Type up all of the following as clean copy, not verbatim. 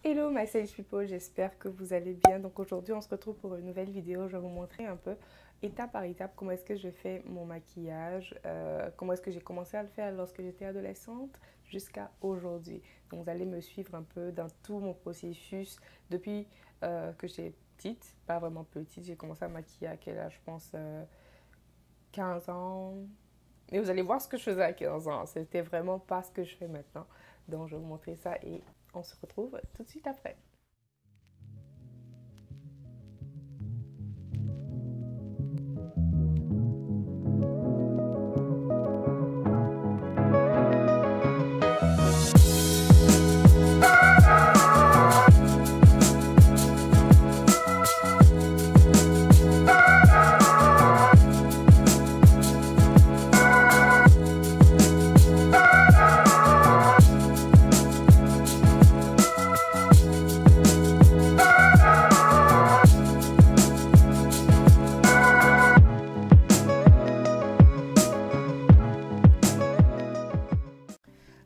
Hello my sage people, j'espère que vous allez bien. Donc aujourd'hui on se retrouve pour une nouvelle vidéo. Je vais vous montrer un peu étape par étape comment est-ce que je fais mon maquillage, comment est-ce que j'ai commencé à le faire lorsque j'étais adolescente jusqu'à aujourd'hui. Donc vous allez me suivre un peu dans tout mon processus depuis que j'étais petite, pas vraiment petite. J'ai commencé à maquiller à quel âge, je pense 15 ans. Et vous allez voir ce que je faisais à 15 ans. C'était vraiment pas ce que je fais maintenant. Donc je vais vous montrer ça et on se retrouve tout de suite après.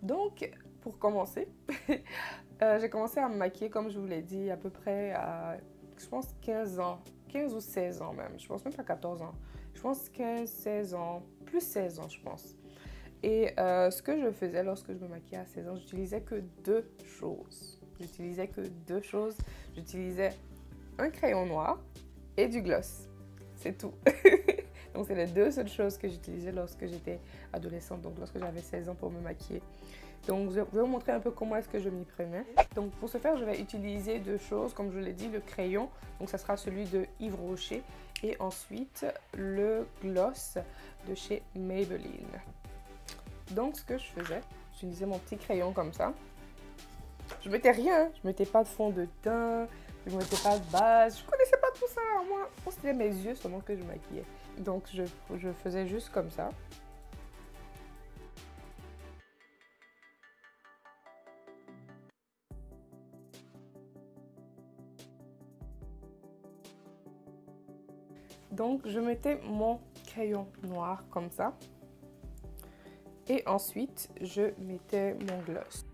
Donc, pour commencer, j'ai commencé à me maquiller, comme je vous l'ai dit, à peu près à, je pense, 15 ans. 15 ou 16 ans même. Je pense même pas 14 ans. Je pense 15, 16 ans. Plus 16 ans, je pense. Et ce que je faisais lorsque je me maquillais à 16 ans, j'utilisais que deux choses. J'utilisais que deux choses. J'utilisais un crayon noir et du gloss. C'est tout. Donc, c'est les deux seules choses que j'utilisais lorsque j'étais adolescente, donc lorsque j'avais 16 ans pour me maquiller. Donc, je vais vous montrer un peu comment est-ce que je m'y prenais. Donc, pour ce faire, je vais utiliser deux choses. Comme je l'ai dit, le crayon. Donc, ça sera celui de Yves Rocher. Et ensuite, le gloss de chez Maybelline. Donc, ce que je faisais, j'utilisais mon petit crayon comme ça. Je mettais rien. Je mettais pas de fond de teint. Je mettais pas de base. Je connaissais pas tout ça. Moi, c'était mes yeux seulement que je maquillais. Donc, je faisais juste comme ça. Donc, je mettais mon crayon noir comme ça. Et ensuite, je mettais mon gloss.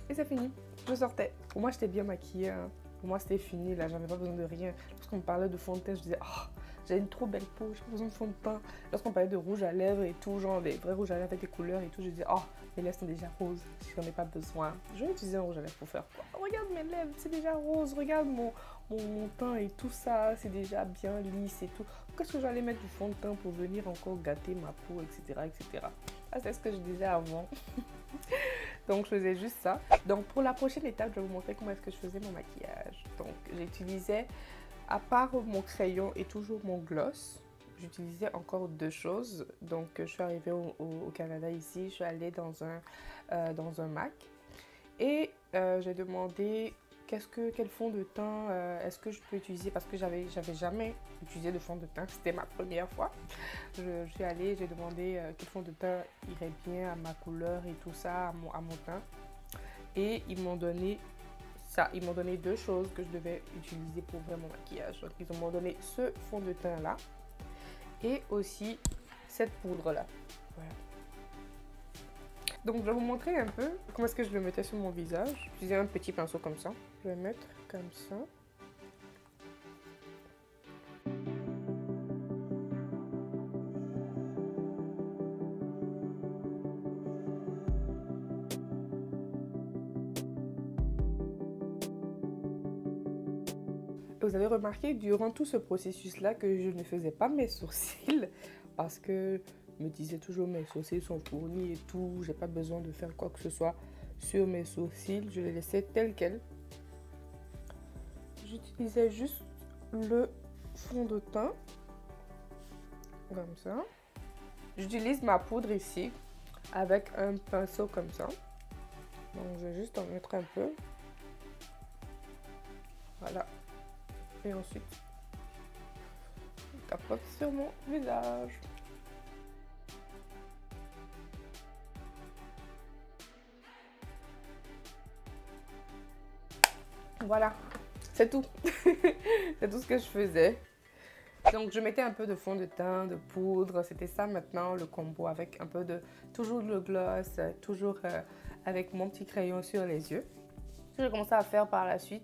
Et c'est fini. Je sortais. Pour moi, j'étais bien maquillée. Hein. Pour moi, c'était fini. Là, j'avais pas besoin de rien. Lorsqu'on me parlait de fond de teint, je disais, oh, j'ai une trop belle peau, j'ai pas besoin de fond de teint. Lorsqu'on parlait de rouge à lèvres et tout, genre des vrais rouges à lèvres avec des couleurs et tout, je disais, oh, mes lèvres sont déjà roses. J'en ai pas besoin. Je vais utiliser un rouge à lèvres pour faire quoi? Regarde mes lèvres, c'est déjà rose. Regarde mon teint et tout ça, c'est déjà bien lisse et tout. Qu'est-ce que j'allais mettre du fond de teint pour venir encore gâter ma peau, etc., etc. Ah, c'est ce que je disais avant. Donc, je faisais juste ça. Donc, pour la prochaine étape, je vais vous montrer comment est-ce que je faisais mon maquillage. Donc, j'utilisais, à part mon crayon et toujours mon gloss, j'utilisais encore deux choses. Donc, je suis arrivée au Canada ici, je suis allée dans un MAC. Et j'ai demandé quel fond de teint est-ce que je peux utiliser parce que j'avais jamais utilisé de fond de teint, c'était ma première fois. Je suis allée, j'ai demandé quel fond de teint irait bien à ma couleur et tout ça, à mon teint. Et ils m'ont donné ça, ils m'ont donné deux choses que je devais utiliser pour faire mon maquillage. Donc ils m'ont donné ce fond de teint là et aussi cette poudre là. Voilà. Donc, je vais vous montrer un peu comment est-ce que je le mettais sur mon visage. J'utilisais un petit pinceau comme ça. Je vais mettre comme ça. Vous avez remarqué durant tout ce processus-là que je ne faisais pas mes sourcils parce que je me disais toujours mes sourcils sont fournis et tout. J'ai pas besoin de faire quoi que ce soit sur mes sourcils. Je les laissais tels quels. J'utilisais juste le fond de teint. Comme ça. J'utilise ma poudre ici avec un pinceau comme ça. Donc je vais juste en mettre un peu. Voilà. Et ensuite, je tapote sur mon visage. Voilà, c'est tout. C'est tout ce que je faisais. Donc, je mettais un peu de fond de teint, de poudre. C'était ça maintenant, le combo avec un peu de... Toujours le gloss, toujours avec mon petit crayon sur les yeux. Ce que j'ai commencé à faire par la suite,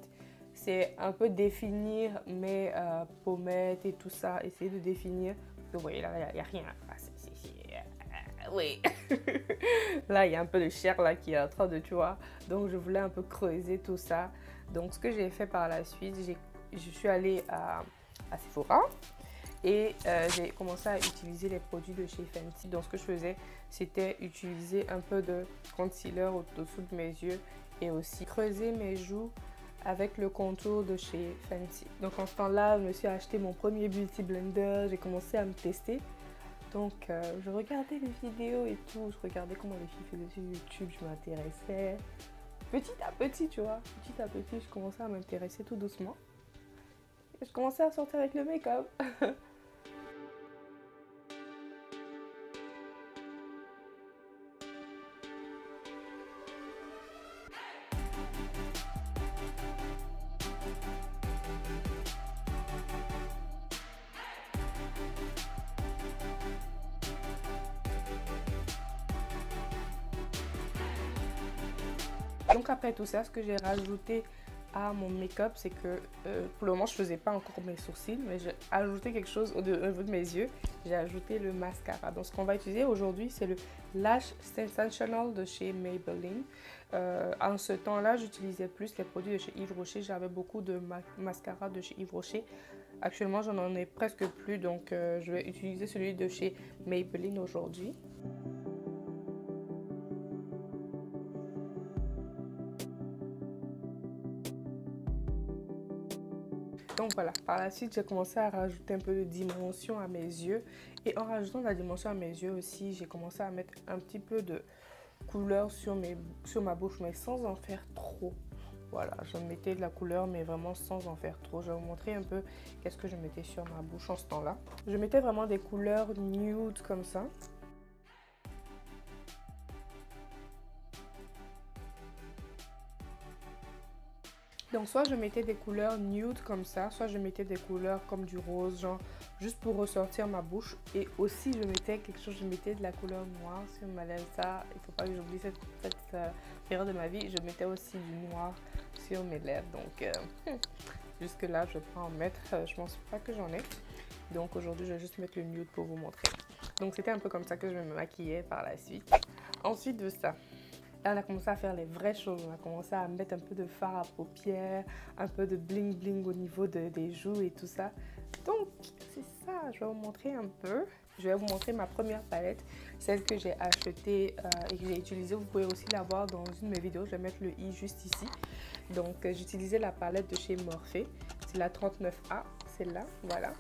c'est un peu définir mes pommettes et tout ça, essayer de définir. Vous voyez là, il n'y a rien. Ah, oui. Là, il y a un peu de chair là qui est en train de, tu vois. Donc, je voulais un peu creuser tout ça. Donc, ce que j'ai fait par la suite, je suis allée à Sephora et j'ai commencé à utiliser les produits de chez Fenty. Donc, ce que je faisais, c'était utiliser un peu de concealer au-dessous de mes yeux et aussi creuser mes joues avec le contour de chez Fenty. Donc, en ce temps-là, je me suis acheté mon premier beauty blender. J'ai commencé à me tester. Donc, je regardais les vidéos et tout, je regardais comment les filles faisaient sur YouTube, je m'intéressais. Petit à petit, tu vois, petit à petit, je commençais à m'intéresser tout doucement. Et je commençais à sortir avec le make-up. Donc après tout ça, ce que j'ai rajouté à mon make-up, c'est que pour le moment, je faisais pas encore mes sourcils, mais j'ai ajouté quelque chose au niveau de mes yeux. J'ai ajouté le mascara. Donc ce qu'on va utiliser aujourd'hui, c'est le Lash Sensational de chez Maybelline. En ce temps-là, j'utilisais plus les produits de chez Yves Rocher. J'avais beaucoup de mascara de chez Yves Rocher. Actuellement, j'en en ai presque plus, donc je vais utiliser celui de chez Maybelline aujourd'hui. Donc voilà, par la suite, j'ai commencé à rajouter un peu de dimension à mes yeux. Et en rajoutant de la dimension à mes yeux aussi, j'ai commencé à mettre un petit peu de couleur sur ma bouche, mais sans en faire trop. Voilà, je mettais de la couleur, mais vraiment sans en faire trop. Je vais vous montrer un peu qu'est-ce que je mettais sur ma bouche en ce temps-là. Je mettais vraiment des couleurs nude comme ça. Donc soit je mettais des couleurs nude comme ça, soit je mettais des couleurs comme du rose, genre juste pour ressortir ma bouche. Et aussi je mettais quelque chose, je mettais de la couleur noire sur ma lèvre. Ça, il ne faut pas que j'oublie cette période de ma vie. Je mettais aussi du noir sur mes lèvres. Donc jusque là je ne vais pas en mettre, je pense pas que j'en ai. Donc aujourd'hui je vais juste mettre le nude pour vous montrer. Donc c'était un peu comme ça que je me maquillais par la suite. Ensuite de ça, là, on a commencé à faire les vraies choses. On a commencé à mettre un peu de fard à paupières, un peu de bling bling au niveau des joues et tout ça. Donc, c'est ça. Je vais vous montrer un peu. Je vais vous montrer ma première palette, celle que j'ai achetée et que j'ai utilisée. Vous pouvez aussi la voir dans une de mes vidéos. Je vais mettre le i juste ici. Donc, j'utilisais la palette de chez Morphe. C'est la 39A, celle-là. Voilà.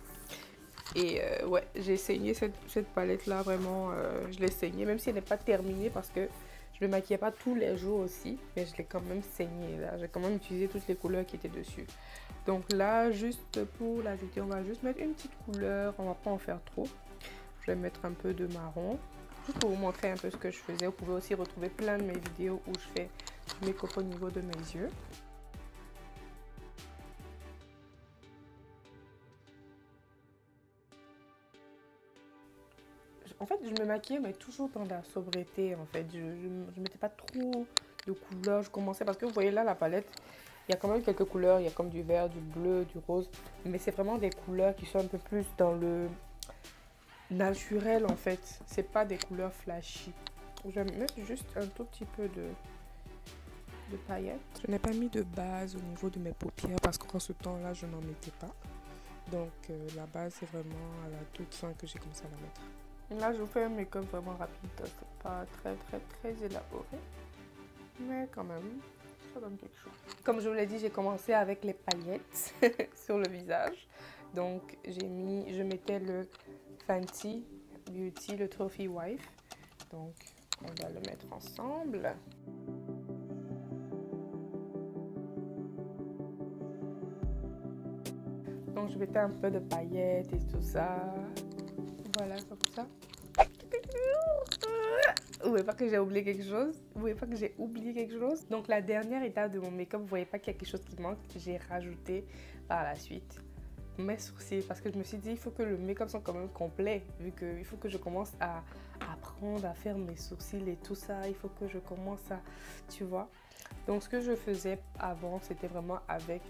Et ouais, j'ai saigné cette palette-là, vraiment. Je l'ai saignée, même si elle n'est pas terminée parce que je ne me maquillais pas tous les jours aussi, mais je l'ai quand même saigné. J'ai quand même utilisé toutes les couleurs qui étaient dessus. Donc là, juste pour l'ajouter, on va juste mettre une petite couleur. On ne va pas en faire trop. Je vais mettre un peu de marron. Juste pour vous montrer un peu ce que je faisais. Vous pouvez aussi retrouver plein de mes vidéos où je fais du make-up au niveau de mes yeux. En fait, je me maquillais, mais toujours dans la sobriété, en fait. Je ne mettais pas trop de couleurs. Je commençais, parce que vous voyez là, la palette, il y a quand même quelques couleurs. Il y a comme du vert, du bleu, du rose. Mais c'est vraiment des couleurs qui sont un peu plus dans le naturel, en fait. C'est pas des couleurs flashy. Je vais mettre juste un tout petit peu de paillettes. Je n'ai pas mis de base au niveau de mes paupières, parce qu'en ce temps-là, je n'en mettais pas. Donc, la base, c'est vraiment à la toute fin que j'ai commencé à la mettre. Là, je vous fais un make-up vraiment rapide, c'est pas très élaboré, mais quand même, ça donne quelque chose. Comme je vous l'ai dit, j'ai commencé avec les paillettes sur le visage. Donc, je mettais le Fenty Beauty, le Trophy Wife. Donc, on va le mettre ensemble. Donc, je mettais un peu de paillettes et tout ça. Voilà, comme ça. Vous voyez pas que j'ai oublié quelque chose? Vous voyez pas que j'ai oublié quelque chose? Donc la dernière étape de mon make-up, vous voyez pas qu'il y a quelque chose qui manque? J'ai rajouté par la suite mes sourcils parce que je me suis dit il faut que le make-up soit quand même complet vu qu'il faut que je commence à grande à faire mes sourcils et tout ça. Il faut que je commence à, tu vois. Donc ce que je faisais avant, c'était vraiment avec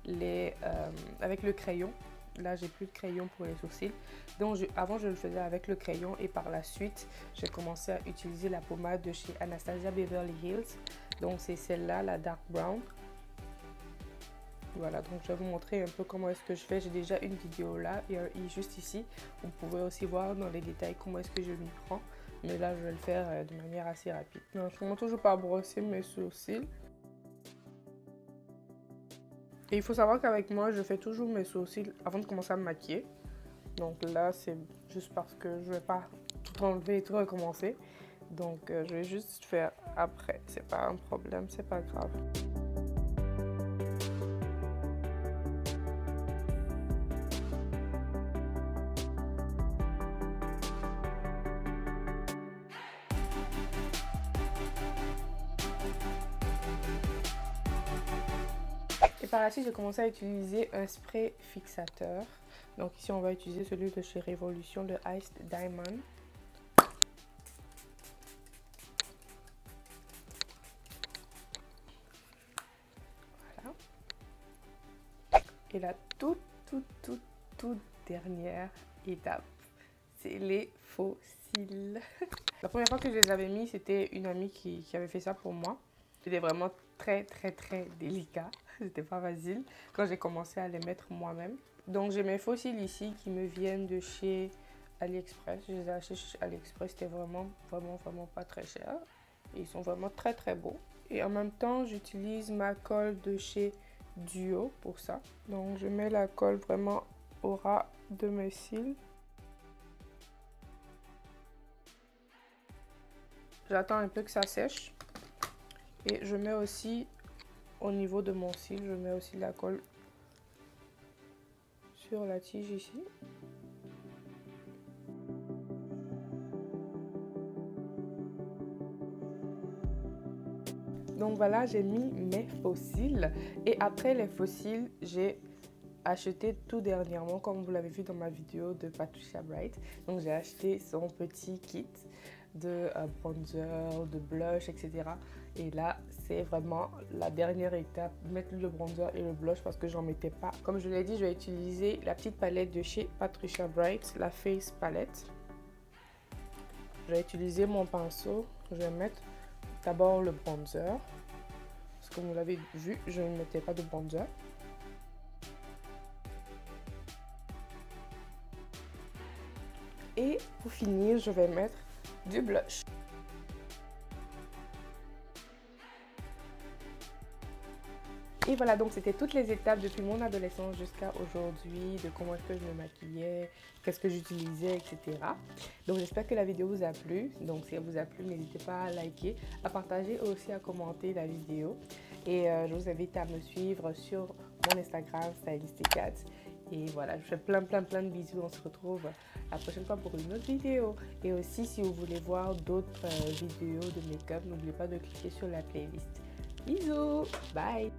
le crayon. Là, j'ai plus de crayon pour les sourcils. Donc avant, je le faisais avec le crayon et par la suite, j'ai commencé à utiliser la pommade de chez Anastasia Beverly Hills. Donc c'est celle-là, la Dark Brown. Voilà, donc je vais vous montrer un peu comment est-ce que je fais. J'ai déjà une vidéo là et juste ici. Vous pouvez aussi voir dans les détails comment est-ce que je m'y prends. Mais là, je vais le faire de manière assez rapide. Donc, je commence toujours par brosser mes sourcils. Et il faut savoir qu'avec moi, je fais toujours mes sourcils avant de commencer à me maquiller. Donc là, c'est juste parce que je ne vais pas tout enlever et tout recommencer. Donc, je vais juste faire après. C'est pas un problème, c'est pas grave. Et par la suite, j'ai commencé à utiliser un spray fixateur. Donc ici, on va utiliser celui de chez Révolution, le Iced Diamond. Voilà. Et la toute dernière étape, c'est les faux cils. La première fois que je les avais mis, c'était une amie qui avait fait ça pour moi. C'était vraiment très délicat. C'était pas facile quand j'ai commencé à les mettre moi-même. Donc j'ai mes faux cils ici qui me viennent de chez AliExpress. Je les ai achetés chez AliExpress. C'était vraiment pas très cher. Et ils sont vraiment très beaux. Et en même temps, j'utilise ma colle de chez Duo pour ça. Donc je mets la colle vraiment au ras de mes cils. J'attends un peu que ça sèche. Et je mets aussi au niveau de mon cil, je mets aussi la colle sur la tige ici. Donc voilà, j'ai mis mes faux cils. Et après les faux cils, j'ai acheté tout dernièrement, comme vous l'avez vu dans ma vidéo de Patricia Bright. Donc j'ai acheté son petit kit de bronzer, de blush, etc. Et là, c'est vraiment la dernière étape, mettre le bronzer et le blush parce que j'en mettais pas. Comme je l'ai dit, je vais utiliser la petite palette de chez Patricia Bright, la Face Palette. Je vais utiliser mon pinceau. Je vais mettre d'abord le bronzer. Parce que comme vous l'avez vu, je ne mettais pas de bronzer. Et pour finir, je vais mettre du blush. Et voilà, donc c'était toutes les étapes depuis mon adolescence jusqu'à aujourd'hui, de comment est-ce que je me maquillais, qu'est-ce que j'utilisais, etc. Donc j'espère que la vidéo vous a plu. Donc si elle vous a plu, n'hésitez pas à liker, à partager et aussi à commenter la vidéo. Et je vous invite à me suivre sur mon Instagram, StylistyCat. Et voilà, je vous fais plein de bisous. On se retrouve la prochaine fois pour une autre vidéo. Et aussi, si vous voulez voir d'autres vidéos de make-up, n'oubliez pas de cliquer sur la playlist. Bisous, bye!